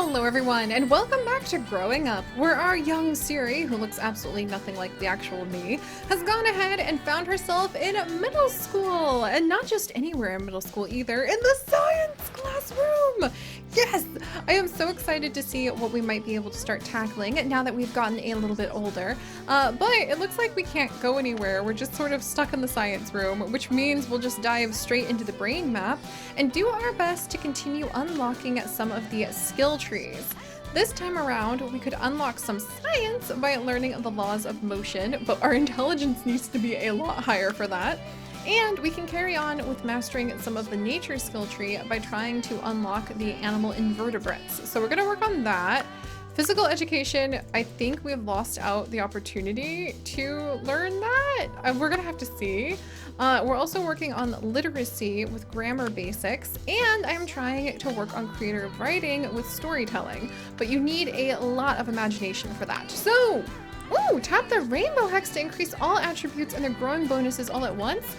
Hello everyone, and welcome back to Growing Up, where our young Siri, who looks absolutely nothing like the actual me, has gone ahead and found herself in middle school, and not just anywhere in middle school either, in the science classroom! Yes! I am so excited to see what we might be able to start tackling now that we've gotten a little bit older, but it looks like we can't go anywhere. We're just sort of stuck in the science room, which means we'll just dive straight into the brain map and do our best to continue unlocking some of the skill trees. This time around, we could unlock some science by learning the laws of motion, but our intelligence needs to be a lot higher for that. And we can carry on with mastering some of the nature skill tree by trying to unlock the animal invertebrates. So we're going to work on that. Physical education, I think we've lost out the opportunity to learn that. We're going to have to see. We're also working on literacy with grammar basics, and I'm trying to work on creative writing with storytelling. But you need a lot of imagination for that. So, ooh, tap the rainbow hex to increase all attributes and their growing bonuses all at once.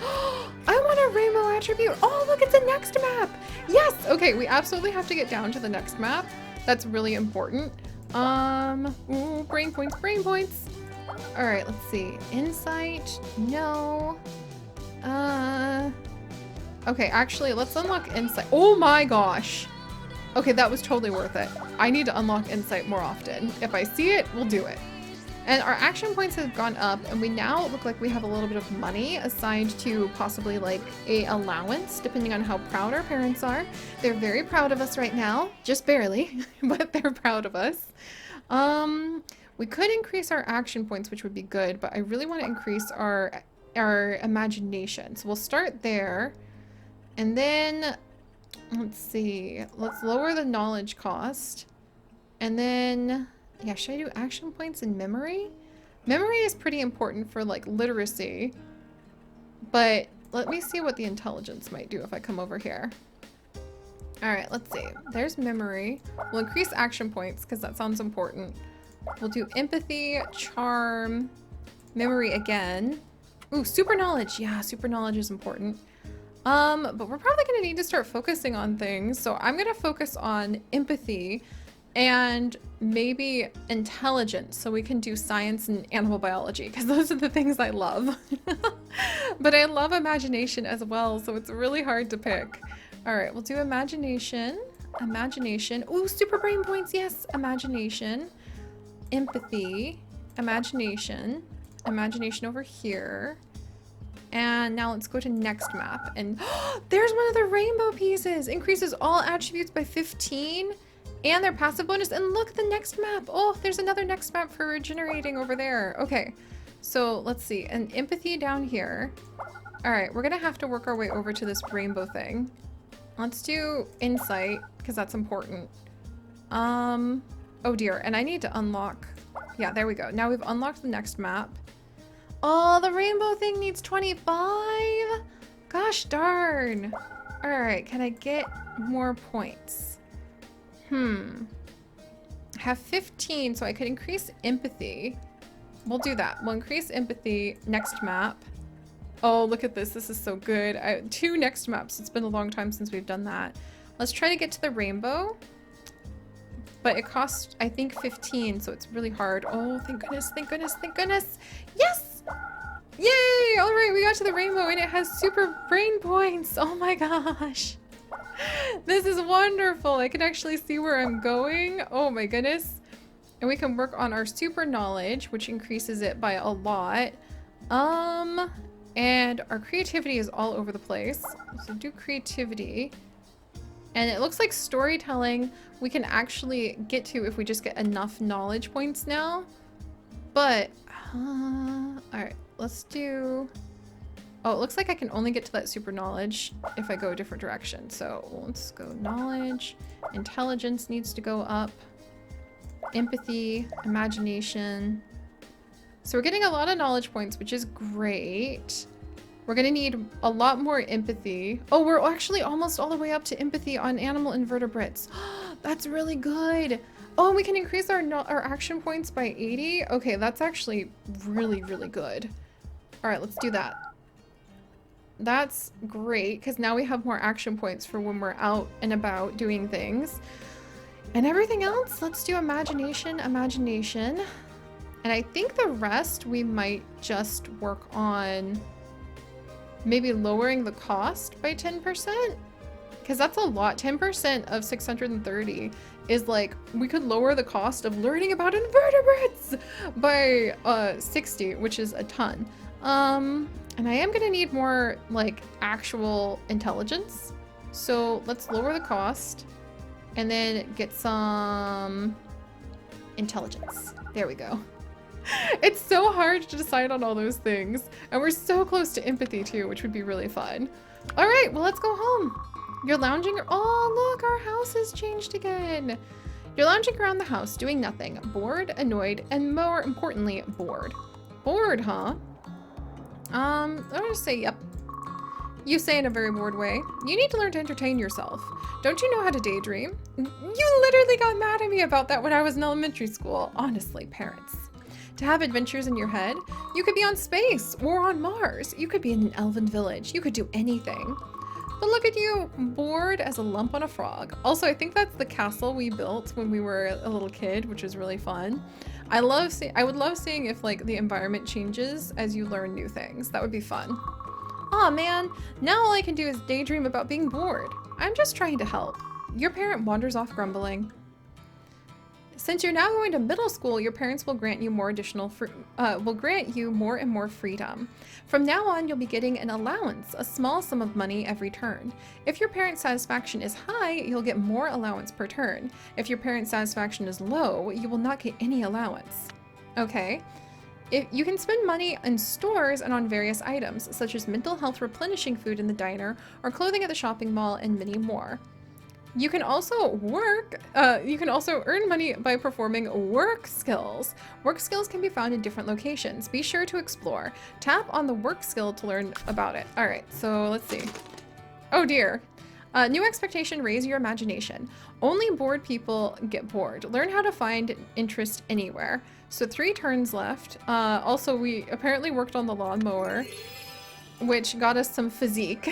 I want a rainbow attribute. Oh, look, it's the next map. Yes. Okay, we absolutely have to get down to the next map. That's really important. Ooh, brain points, brain points. All right, let's see. Insight, no. Okay, actually, let's unlock insight. Oh my gosh. Okay, that was totally worth it. I need to unlock insight more often. If I see it, we'll do it. And our action points have gone up, and we now look like we have a little bit of money assigned to possibly like a allowance, depending on how proud our parents are. They're very proud of us right now, just barely, but they're proud of us. We could increase our action points, which would be good, but I really want to increase our imagination. So we'll start there, and then let's see. Let's lower the knowledge cost, and then. Yeah, should I do action points and memory? Memory is pretty important for like literacy, but let me see what the intelligence might do if I come over here. All right, let's see. There's memory. We'll increase action points because that sounds important. We'll do empathy, charm, memory again. Ooh, super knowledge. Yeah, super knowledge is important. But we're probably gonna need to start focusing on things. So I'm gonna focus on empathy and maybe intelligence, so we can do science and animal biology, because those are the things I love. But I love imagination as well, so it's really hard to pick. All right, we'll do imagination. Imagination. Ooh, super brain points. Yes, imagination. Empathy. Imagination. Imagination over here. And now let's go to next map. And there's one of the rainbow pieces. Increases all attributes by 15. And their passive bonus, and look, the next map. Oh, there's another next map for regenerating over there. Okay, so let's see, and empathy down here. All right, we're gonna have to work our way over to this rainbow thing. Let's do insight, because that's important. Oh dear, and I need to unlock. Yeah, there we go. Now we've unlocked the next map. Oh, the rainbow thing needs 25. Gosh darn. All right, can I get more points? I have 15, so I could increase empathy. We'll do that. We'll increase empathy. Next map. Oh, look at this. This is so good. 2 next maps. It's been a long time since we've done that. Let's try to get to the rainbow. But it costs, I think, 15, so it's really hard. Oh, thank goodness, thank goodness, thank goodness. Yes! Yay! All right, we got to the rainbow, and it has super brain points. Oh my gosh. This is wonderful. I can actually see where I'm going. Oh my goodness. And we can work on our super knowledge, which increases it by a lot. And our creativity is all over the place. So do creativity. And it looks like storytelling we can actually get to if we just get enough knowledge points now. But, all right, let's do... Oh, it looks like I can only get to that super knowledge if I go a different direction. So let's go knowledge. Intelligence needs to go up. Empathy, imagination. So we're getting a lot of knowledge points, which is great. We're gonna need a lot more empathy. Oh, we're actually almost all the way up to empathy on animal invertebrates. That's really good. Oh, and we can increase our action points by 80. Okay, that's actually really, really good. All right, let's do that. That's great, because now we have more action points for when we're out and about doing things. And everything else, let's do imagination, imagination. And I think the rest we might just work on maybe lowering the cost by 10%. Because that's a lot. 10% of 630 is like, we could lower the cost of learning about invertebrates by 60, which is a ton. And I am gonna need more like actual intelligence. So let's lower the cost and then get some intelligence. There we go. It's so hard to decide on all those things. And we're so close to empathy too, which would be really fun. All right, well, let's go home. You're lounging. Oh, look, our house has changed again. You're lounging around the house, doing nothing. Bored, annoyed, and more importantly, bored. Bored, huh? I'll just say yep. You say in a very bored way. You need to learn to entertain yourself. Don't you know how to daydream? You literally got mad at me about that when I was in elementary school. Honestly, parents. To have adventures in your head, you could be on space or on Mars. You could be in an elven village. You could do anything. But look at you, bored as a lump on a frog. Also, I think that's the castle we built when we were a little kid, which was really fun. I would love seeing if like the environment changes as you learn new things. That would be fun. Aw man, now all I can do is daydream about being bored. I'm just trying to help. Your parent wanders off grumbling. Since you're now going to middle school, your parents will grant you more and more freedom. From now on, you'll be getting an allowance, a small sum of money every turn. If your parent satisfaction is high, you'll get more allowance per turn. If your parent satisfaction is low, you will not get any allowance. Okay. If you can spend money in stores and on various items, such as mental health replenishing food in the diner, or clothing at the shopping mall, and many more. You can also earn money by performing work skills. Work skills can be found in different locations. Be sure to explore. Tap on the work skill to learn about it. All right, so let's see. Oh dear. New expectation, raise your imagination. Only bored people get bored. Learn how to find interest anywhere. So 3 turns left. Also, we apparently worked on the lawnmower, which got us some physique.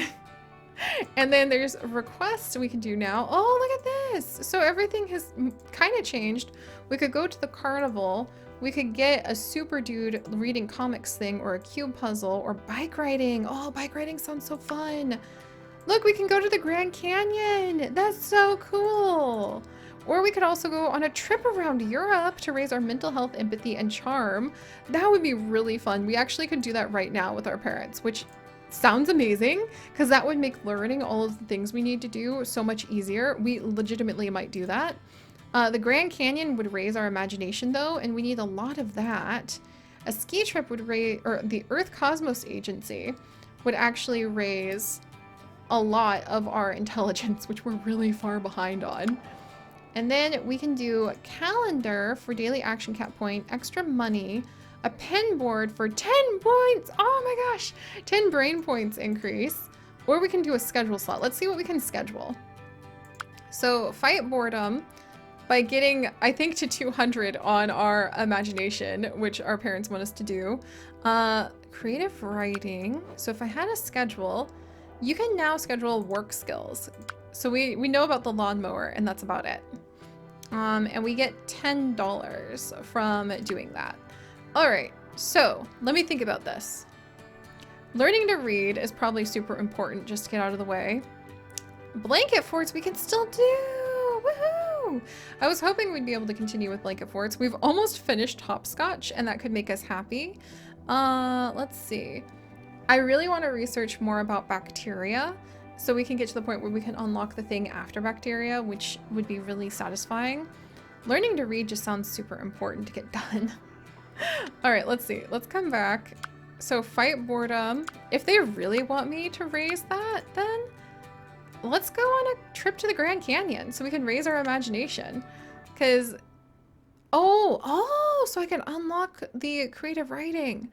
And then there's requests we can do now. Oh, look at this. So everything has kind of changed. We could go to the carnival. We could get a super dude reading comics thing or a cube puzzle or bike riding. Oh, bike riding sounds so fun. Look, we can go to the Grand Canyon. That's so cool. Or we could also go on a trip around Europe to raise our mental health, empathy, and charm. That would be really fun. We actually could do that right now with our parents, which sounds amazing because that would make learning all of the things we need to do so much easier. We legitimately might do that. The Grand Canyon would raise our imagination though, and we need a lot of that. A ski trip would raise, or the Earth Cosmos Agency would actually raise a lot of our intelligence, which we're really far behind on. And then we can do a calendar for daily action cap point, extra money, a pen board for 10 points. Oh my gosh, 10 brain points increase. Or we can do a schedule slot. Let's see what we can schedule. So fight boredom by getting, I think, to 200 on our imagination, which our parents want us to do. Creative writing. So if I had a schedule, you can now schedule work skills. So we know about the lawnmower and that's about it. And we get $10 from doing that. All right, so let me think about this. Learning to read is probably super important just to get out of the way. Blanket forts we can still do, woohoo! I was hoping we'd be able to continue with blanket forts. We've almost finished hopscotch and that could make us happy. Let's see. I really want to research more about bacteria so we can get to the point where we can unlock the thing after bacteria, which would be really satisfying. Learning to read just sounds super important to get done. All right, let's see. Let's come back. So fight boredom. If they really want me to raise that, then let's go on a trip to the Grand Canyon so we can raise our imagination. Because, so I can unlock the creative writing.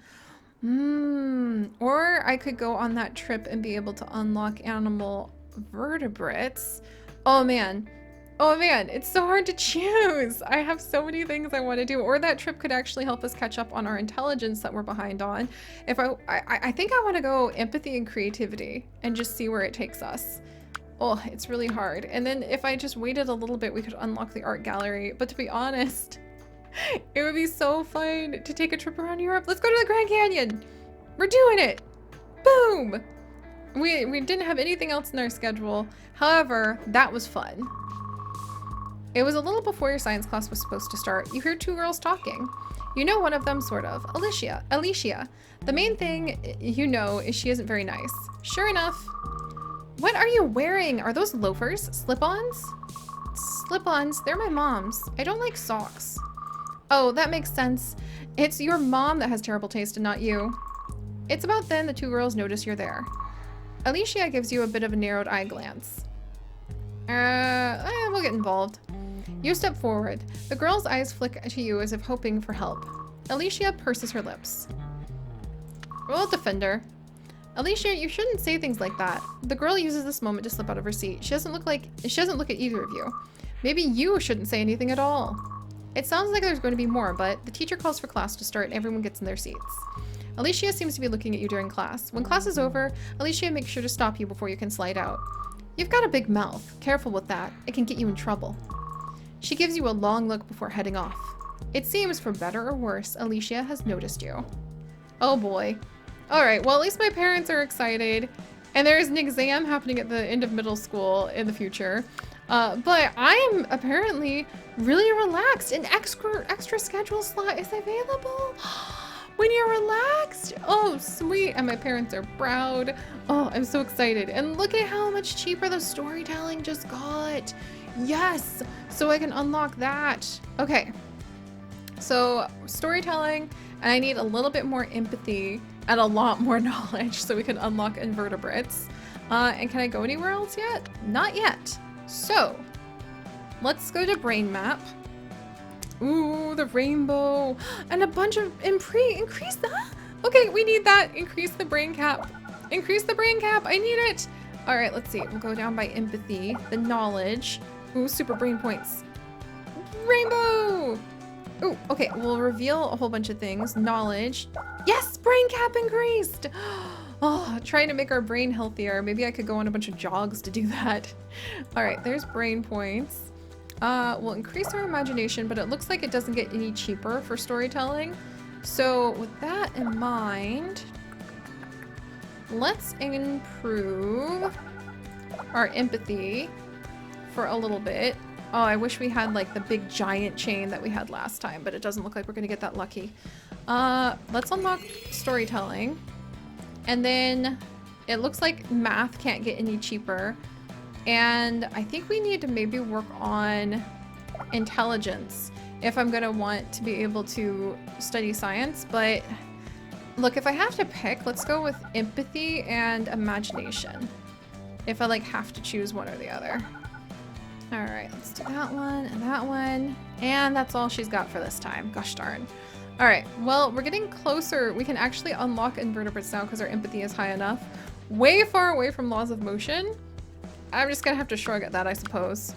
Or I could go on that trip and be able to unlock animal vertebrates. Oh man, it's so hard to choose. I have so many things I want to do. Or that trip could actually help us catch up on our intelligence that we're behind on. If I think I want to go empathy and creativity and just see where it takes us. Oh, it's really hard. And then if I just waited a little bit, we could unlock the art gallery. But to be honest, it would be so fun to take a trip around Europe. Let's go to the Grand Canyon. We're doing it. Boom. We didn't have anything else in our schedule. However, that was fun. It was a little before your science class was supposed to start. You hear two girls talking. You know one of them, sort of. Alicia. The main thing you know is she isn't very nice. Sure enough. What are you wearing? Are those loafers? Slip-ons? Slip-ons? They're my mom's. I don't like socks. Oh, that makes sense. It's your mom that has terrible taste and not you. It's about then the two girls notice you're there. Alicia gives you a bit of a narrowed eye glance. We'll get involved. You step forward. The girl's eyes flick to you as if hoping for help. Alicia purses her lips. We'll defend her. Alicia, you shouldn't say things like that. The girl uses this moment to slip out of her seat. She doesn't look at either of you. Maybe you shouldn't say anything at all. It sounds like there's going to be more, but the teacher calls for class to start and everyone gets in their seats. Alicia seems to be looking at you during class. When class is over, Alicia makes sure to stop you before you can slide out. You've got a big mouth. Careful with that. It can get you in trouble. She gives you a long look before heading off. It seems, for better or worse, Alicia has noticed you. Oh boy. Alright, well at least my parents are excited. And there's an exam happening at the end of middle school in the future. But I am apparently really relaxed. An extra schedule slot is available. When you're relaxed. Oh, sweet. And my parents are proud. Oh, I'm so excited. And look at how much cheaper the storytelling just got. Yes. So I can unlock that. Okay. So storytelling, and I need a little bit more empathy and a lot more knowledge so we can unlock invertebrates. And can I go anywhere else yet? Not yet. So let's go to brain map. Ooh, the rainbow and a bunch of increase that. Okay, we need that. Increase the brain cap. Increase the brain cap. I need it. All right, let's see. We'll go down by empathy, the knowledge. Ooh, super brain points. Rainbow. Ooh, okay. We'll reveal a whole bunch of things. Knowledge. Yes, brain cap increased. Oh, trying to make our brain healthier. Maybe I could go on a bunch of jogs to do that. All right, there's brain points. We'll increase our imagination, but it looks like it doesn't get any cheaper for storytelling. So with that in mind, let's improve our empathy for a little bit. Oh, I wish we had like the big giant chain that we had last time, but it doesn't look like we're gonna get that lucky. Let's unlock storytelling. And then it looks like math can't get any cheaper. And I think we need to maybe work on intelligence if I'm gonna want to be able to study science. But look, if I have to pick, let's go with empathy and imagination. If I like have to choose one or the other. All right, let's do that one and that one. And that's all she's got for this time. Gosh darn. All right, well, we're getting closer. We can actually unlock invertebrates now because our empathy is high enough. Way far away from laws of motion. I'm just gonna have to shrug at that, I suppose.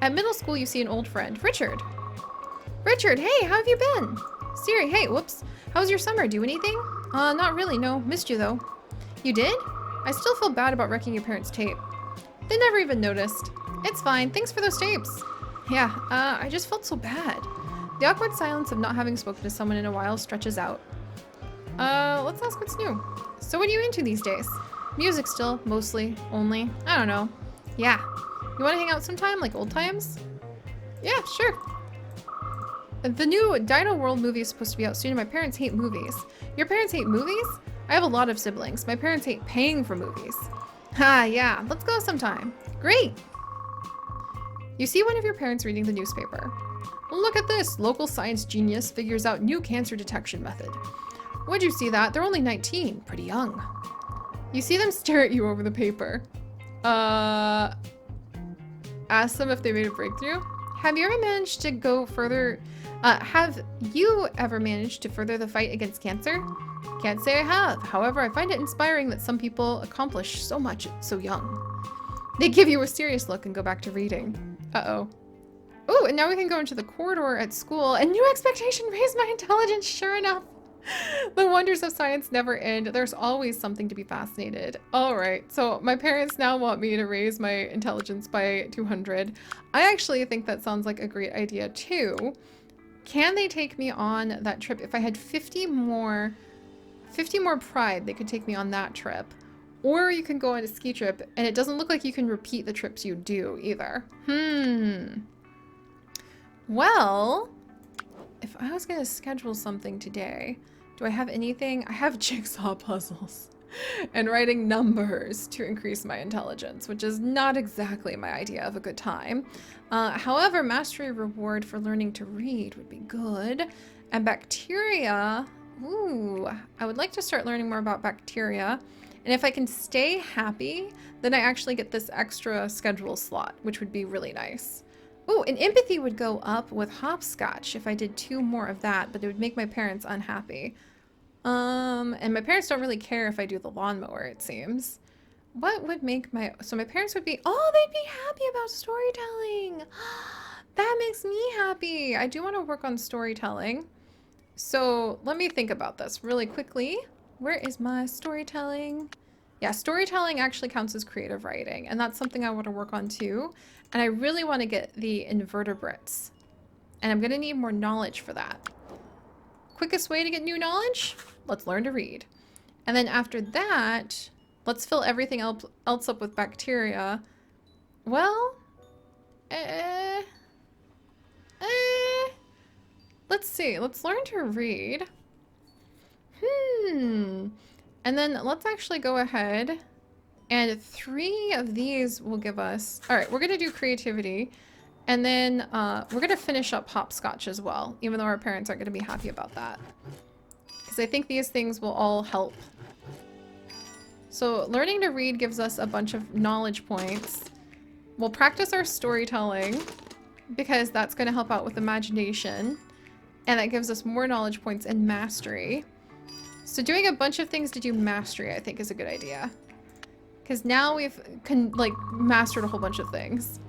At middle school, you see an old friend, Richard. Richard, hey, how have you been? Siri, hey, whoops. How was your summer? Do anything? Not really, no. Missed you, though. You did? I still feel bad about wrecking your parents' tape. They never even noticed. It's fine. Thanks for those tapes. Yeah, I just felt so bad. The awkward silence of not having spoken to someone in a while stretches out. Let's ask what's new. So what are you into these days? Music still, mostly, only. I don't know. Yeah. You want to hang out sometime, like old times? Yeah, sure. The new Dino World movie is supposed to be out soon and my parents hate movies. Your parents hate movies? I have a lot of siblings. My parents hate paying for movies. Ha, yeah. Let's go sometime. Great. You see one of your parents reading the newspaper. Look at this. Local science genius figures out new cancer detection method. What'd you see that? They're only 19. Pretty young. You see them stare at you over the paper. Ask them if they made a breakthrough. Have you ever managed to go further? Have you ever managed to further the fight against cancer? Can't say I have. However, I find it inspiring that some people accomplish so much so young. They give you a serious look and go back to reading. Uh-oh. Oh, and now we can go into the corridor at school. And new expectation raised my intelligence, sure enough. The wonders of science never end. There's always something to be fascinated. All right, so my parents now want me to raise my intelligence by 200. I actually think that sounds like a great idea too. Can they take me on that trip? If I had 50 more pride, they could take me on that trip. Or you can go on a ski trip, and it doesn't look like you can repeat the trips you do either. Well, if I was gonna schedule something today, do I have anything? I have jigsaw puzzles and writing numbers to increase my intelligence, which is not exactly my idea of a good time. However, mastery reward for learning to read would be good. And bacteria, ooh, I would like to start learning more about bacteria. And if I can stay happy, then I actually get this extra schedule slot, which would be really nice. Ooh, and empathy would go up with hopscotch if I did 2 more of that, but it would make my parents unhappy. And my parents don't really care if I do the lawnmower, it seems. What would make so my parents would be, oh, they'd be happy about storytelling. That makes me happy. I do want to work on storytelling. So let me think about this really quickly. Where is my storytelling? Yeah, storytelling actually counts as creative writing, and that's something I want to work on too. And I really want to get the invertebrates. And I'm going to need more knowledge for that. Quickest way to get new knowledge? Let's learn to read. And then after that, let's fill everything else up with bacteria. Well, let's see. Let's learn to read. And then let's actually go ahead and 3 of these will give us... All right, we're going to do creativity. And then we're going to finish up hopscotch as well, even though our parents aren't going to be happy about that. Because I think these things will all help. So learning to read gives us a bunch of knowledge points. We'll practice our storytelling because that's going to help out with imagination. And that gives us more knowledge points and mastery. So doing a bunch of things to do mastery, I think, is a good idea. Because now we've mastered a whole bunch of things.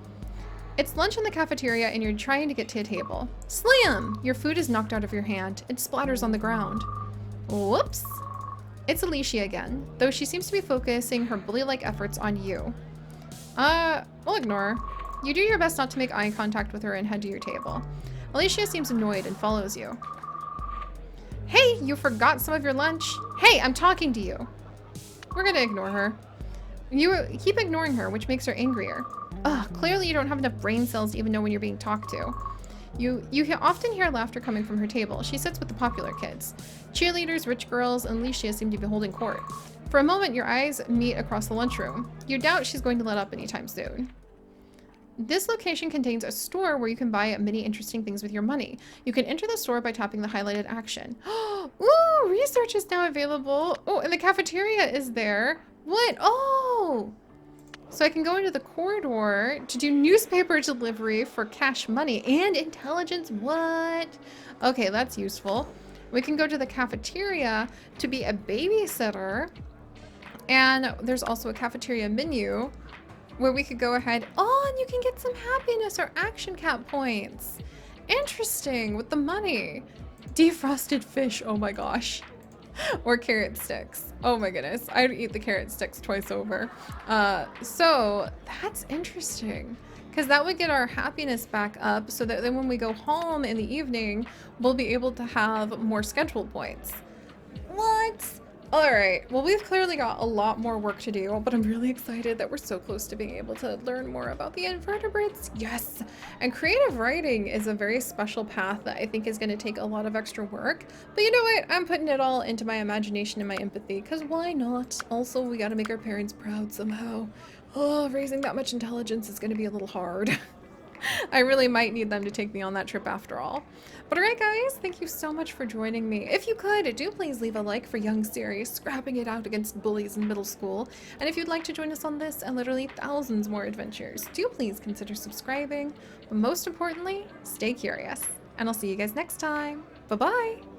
It's lunch in the cafeteria and you're trying to get to a table. Slam! Your food is knocked out of your hand. It splatters on the ground. Whoops. It's Alicia again, though she seems to be focusing her bully-like efforts on you. We'll ignore her. You do your best not to make eye contact with her and head to your table. Alicia seems annoyed and follows you. Hey, you forgot some of your lunch. Hey, I'm talking to you. We're gonna ignore her. You keep ignoring her, which makes her angrier. Ugh, clearly you don't have enough brain cells to even know when you're being talked to. You often hear laughter coming from her table. She sits with the popular kids. Cheerleaders, rich girls, and Alicia seem to be holding court. For a moment, your eyes meet across the lunchroom. You doubt she's going to let up anytime soon. This location contains a store where you can buy many interesting things with your money. You can enter the store by tapping the highlighted action. Ooh, research is now available. Oh, and the cafeteria is there. What? Oh! So I can go into the corridor to do newspaper delivery for cash money and intelligence. What? Okay, that's useful. We can go to the cafeteria to be a babysitter. And there's also a cafeteria menu where we could go ahead. Oh, and you can get some happiness or action cap points. Interesting, with the money. Defrosted fish, oh my gosh. Or carrot sticks. Oh my goodness, I'd eat the carrot sticks twice over. So that's interesting, because that would get our happiness back up so that then when we go home in the evening, we'll be able to have more schedule points. What? All right, well, we've clearly got a lot more work to do, but I'm really excited that we're so close to being able to learn more about the invertebrates. Yes. And creative writing is a very special path that I think is going to take a lot of extra work. But you know what? I'm putting it all into my imagination and my empathy, because why not? Also, we got to make our parents proud somehow. Oh, raising that much intelligence is going to be a little hard. I really might need them to take me on that trip after all. But alright guys, thank you so much for joining me. If you could, do please leave a like for Young Series, scrapping it out against bullies in middle school. And if you'd like to join us on this and literally thousands more adventures, do please consider subscribing. But most importantly, stay curious. And I'll see you guys next time. Bye-bye!